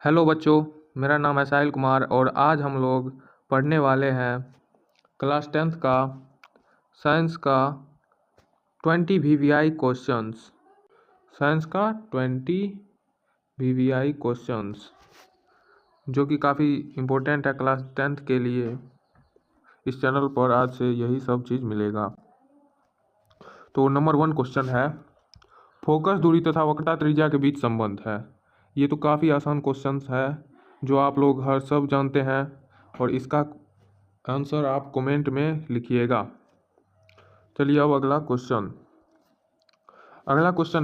Hello बच्चों, मेरा नाम है साहिल कुमार और आज हम लोग पढ़ने वाले हैं क्लास 10th का साइंस का 20 VVI क्वेश्चंस। साइंस का 20 VVI क्वेश्चंस जो कि काफ़ी इम्पोर्टेंट है क्लास 10th के लिए। इस चैनल पर आज से यही सब चीज़ मिलेगा। तो नंबर 1 क्वेश्चन है, फोकस दूरी तथा वक्रता त्रिज्या के बीच संबंध है। ये तो काफ़ी आसान क्वेश्चंस है जो आप लोग हर सब जानते हैं और इसका आंसर आप कमेंट में लिखिएगा। चलिए अब अगला क्वेश्चन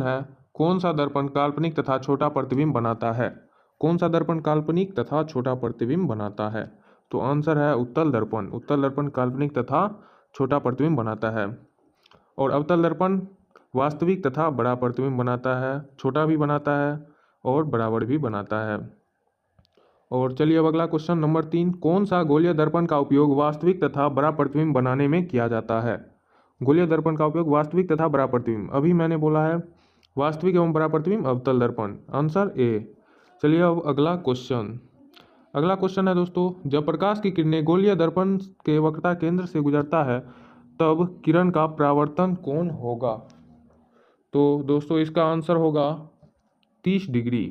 है, कौन सा दर्पण काल्पनिक तथा छोटा प्रतिबिंब बनाता है? कौन सा दर्पण काल्पनिक तथा छोटा प्रतिबिंब बनाता है? तो आंसर है उत्तल दर्पण। उत्तल दर्पण काल्पनिक तथा छोटा प्रतिबिंब बनाता है और अवतल दर्पण वास्तविक तथा बड़ा प्रतिबिंब बनाता है, छोटा भी बनाता है और बराबर भी बनाता है। और चलिए अब अगला क्वेश्चन नंबर 3, कौन सा गोलीय दर्पण का उपयोग वास्तविक तथा बड़ा प्रतिबिंब बनाने में किया जाता है? गोलीय दर्पण का उपयोग वास्तविक तथा बड़ा प्रतिबिंब, अभी मैंने बोला है वास्तविक एवं बड़ा प्रतिबिंब अवतल दर्पण, आंसर ए। चलिए अब अगला क्वेश्चन है दोस्तों, जब प्रकाश की किरणें गोलीय दर्पण के वक्रता केंद्र से गुजरता है तब किरण का परावर्तन कोण होगा? तो दोस्तों इसका आंसर होगा 30 डिग्री,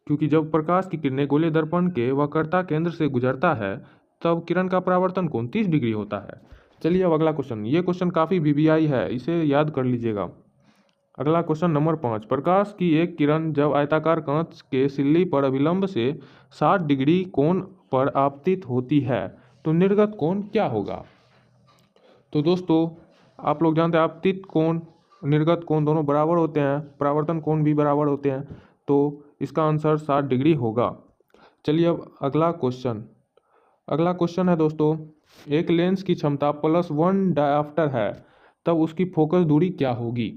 क्योंकि जब प्रकाश की किरणें गोलीय दर्पण के वक्रता केंद्र से गुजरता है तब किरण का परावर्तन कोण 30 डिग्री होता है। चलिए अब अगला क्वेश्चन, ये क्वेश्चन काफ़ी VVI है, इसे याद कर लीजिएगा। अगला क्वेश्चन नंबर 5, प्रकाश की एक किरण जब आयताकार कांच के सिल्ली पर अभिलंब से 60 डिग्री कोण पर आपतित होती है तो निर्गत कोण क्या होगा? तो दोस्तों आप लोग जानते हैं आपतित कोण निर्गत कोण दोनों बराबर होते हैं, परावर्तन कोण भी बराबर होते हैं, तो इसका आंसर 60 डिग्री होगा। चलिए अब अगला क्वेश्चन है दोस्तों, एक लेंस की क्षमता +1 डायऑप्टर है तब उसकी फोकस दूरी क्या होगी?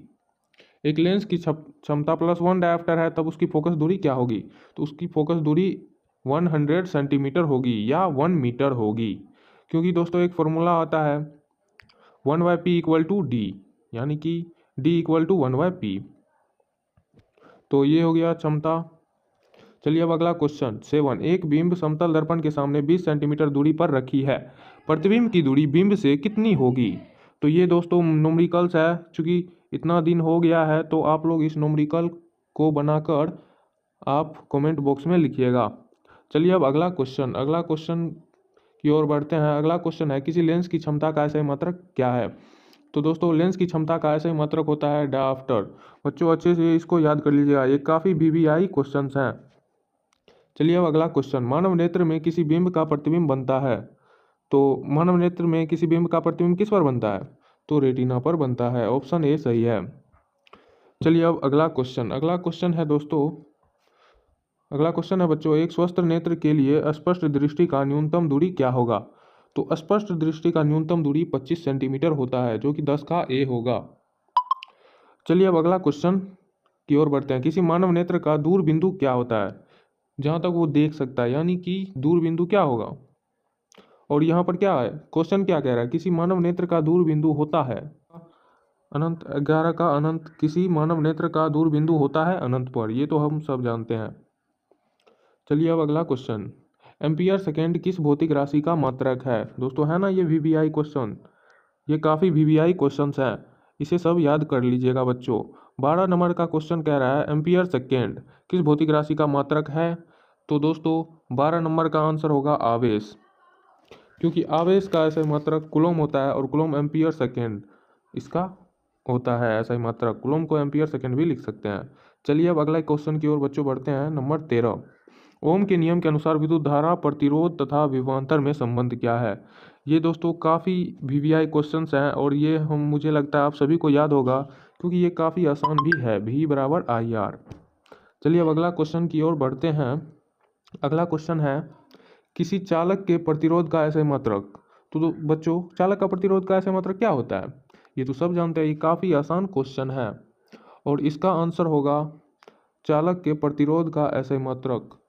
एक लेंस की क्षमता +1 डायऑप्टर है तब उसकी फोकस दूरी क्या होगी? तो उसकी फोकस दूरी 100 सेंटीमीटर होगी या 1 मीटर होगी, क्योंकि दोस्तों एक फॉर्मूला आता है 1/p = d, यानी कि d = 1/p। तो ये हो गया क्षमता। चलिए अब अगला क्वेश्चन 7, एक बिंब समतल दर्पण के सामने 20 सेंटीमीटर दूरी पर रखी है, प्रतिबिंब की दूरी बिंब से कितनी होगी? तो ये दोस्तों न्यूमेरिकल्स है, चूंकि इतना दिन हो गया है तो आप लोग इस न्यूमेरिकल को बनाकर आप कमेंट बॉक्स में लिखिएगा। चलिए अब अगला क्वेश्चन की ओर बढ़ते हैं। अगला क्वेश्चन है, किसी लेंस की क्षमता का ऐसा मात्रक क्या है? तो दोस्तों लेंस की क्षमता का ऐसा मात्रक होता है डायऑप्टर। बच्चों अच्छे से इसको याद कर लीजिएगा, ये काफ़ी VVI क्वेश्चन हैं। चलिए अब अगला क्वेश्चन, मानव नेत्र में किसी बिंब का प्रतिबिंब बनता है, तो मानव नेत्र में किसी बिंब का प्रतिबिंब किस पर बनता है? तो रेटिना पर बनता है, ऑप्शन ए सही है। चलिए अब अगला क्वेश्चन है दोस्तों, अगला क्वेश्चन है बच्चों, एक स्वस्थ नेत्र के लिए स्पष्ट दृष्टि का न्यूनतम दूरी क्या होगा? तो स्पष्ट दृष्टि का न्यूनतम दूरी 25 सेंटीमीटर होता है, जो कि 10 का ए होगा। चलिए अब अगला क्वेश्चन की ओर बढ़ते हैं, किसी मानव नेत्र का दूर बिंदु क्या होता है? जहाँ तक वो देख सकता है, यानी कि दूर बिंदु क्या होगा? और यहाँ पर क्या है, क्वेश्चन क्या कह रहा है, किसी मानव नेत्र का दूर बिंदु होता है अनंत 11 का अनंत, किसी मानव नेत्र का दूर बिंदु होता है अनंत पर, ये तो हम सब जानते हैं। चलिए अब अगला क्वेश्चन, एम्पियर सेकेंड किस भौतिक राशि का मात्रक है? दोस्तों है ना ये VVI क्वेश्चन, ये काफ़ी VVI क्वेश्चंस हैं, इसे सब याद कर लीजिएगा बच्चों। 12 नंबर का क्वेश्चन कह रहा है एम्पियर सेकेंड किस भौतिक राशि का मात्रक है? तो दोस्तों 12 नंबर का आंसर होगा आवेश, क्योंकि आवेश का ऐसा मात्रक कूलम होता है और कूलम एम्पियर सेकेंड इसका होता है ऐसा ही मात्रक, कूलम को एम्पियर सेकेंड भी लिख सकते हैं। चलिए अब अगला क्वेश्चन की ओर बच्चों बढ़ते हैं। नंबर 13, ओम के नियम के अनुसार विद्युत धारा प्रतिरोध तथा विभवांतर में संबंध क्या है? ये दोस्तों काफ़ी VVI क्वेश्चंस हैं और ये मुझे लगता है आप सभी को याद होगा, क्योंकि ये काफ़ी आसान भी है, V = IR। चलिए अब अगला क्वेश्चन की ओर बढ़ते हैं। अगला क्वेश्चन है, किसी चालक के प्रतिरोध का ऐसे मात्रक। तो बच्चों चालक का प्रतिरोध का ऐसे मात्रक क्या होता है? ये तो सब जानते हैं, ये काफ़ी आसान क्वेश्चन है और इसका आंसर होगा चालक के प्रतिरोध का ऐसे मात्रक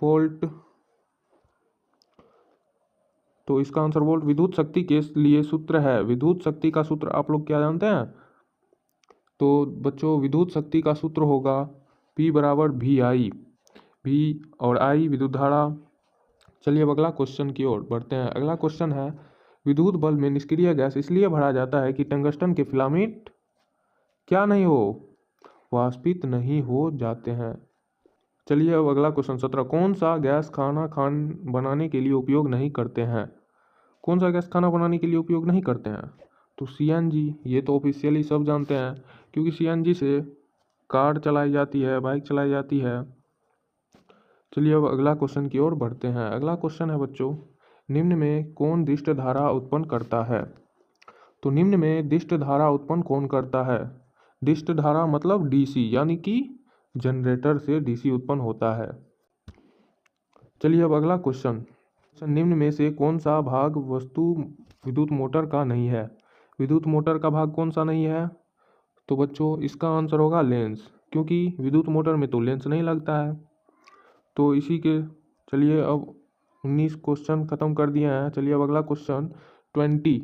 वोल्ट। तो इसका आंसर वोल्ट। विद्युत शक्ति के लिए सूत्र है, विद्युत शक्ति का सूत्र आप लोग क्या जानते हैं? तो बच्चों विद्युत शक्ति का सूत्र होगा P = VI। V और I विद्युत धारा। चलिए अब अगला क्वेश्चन की ओर बढ़ते हैं। अगला क्वेश्चन है, विद्युत बल्ब में निष्क्रिय गैस इसलिए भरा जाता है कि टंगस्टन के फिलामेंट क्या नहीं हो, वाष्पित नहीं हो जाते हैं। चलिए अब अगला क्वेश्चन 17, कौन सा गैस खाना बनाने के लिए उपयोग नहीं करते हैं? कौन सा गैस खाना बनाने के लिए उपयोग नहीं करते हैं? तो CNG, ये तो ऑफिशियली सब जानते हैं क्योंकि CNG से कार चलाई जाती है, बाइक चलाई जाती है। चलिए अब अगला क्वेश्चन की ओर बढ़ते हैं। अगला क्वेश्चन है बच्चों, निम्न में कौन दिष्ट धारा उत्पन्न करता है? तो निम्न में दिष्ट धारा उत्पन्न कौन करता है? दिष्ट धारा मतलब DC, यानी कि जनरेटर से DC उत्पन्न होता है। चलिए अब अगला क्वेश्चन, निम्न में से कौन सा भाग वस्तु विद्युत मोटर का नहीं है? विद्युत मोटर का भाग कौन सा नहीं है? तो बच्चों इसका आंसर होगा लेंस, क्योंकि विद्युत मोटर में तो लेंस नहीं लगता है। तो इसी के, चलिए अब 19 क्वेश्चन खत्म कर दिए हैं। चलिए अब अगला क्वेश्चन 20,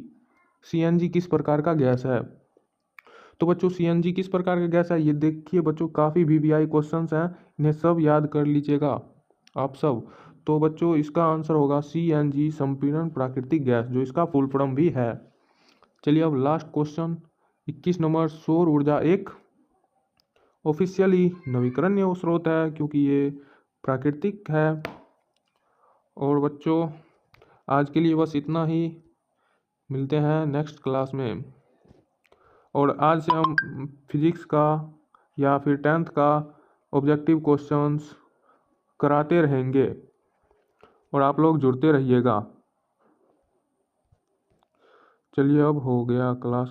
CNG किस प्रकार का गैस है? तो बच्चों CNG किस प्रकार का गैस है, ये देखिए बच्चों काफ़ी VVI क्वेश्चंस हैं, इन्हें सब याद कर लीजिएगा आप सब। तो बच्चों इसका आंसर होगा CNG, संपीड़न प्राकृतिक गैस, जो इसका फुल फॉर्म भी है। चलिए अब लास्ट क्वेश्चन 21 नंबर, सौर ऊर्जा एक ऑफिशियली नवीकरणीय स्रोत है क्योंकि ये प्राकृतिक है। और बच्चों आज के लिए बस इतना ही, मिलते हैं नेक्स्ट क्लास में। और आज से हम फिजिक्स का या फिर 10th का ऑब्जेक्टिव क्वेश्चंस कराते रहेंगे और आप लोग जुड़ते रहिएगा। चलिए अब हो गया क्लास।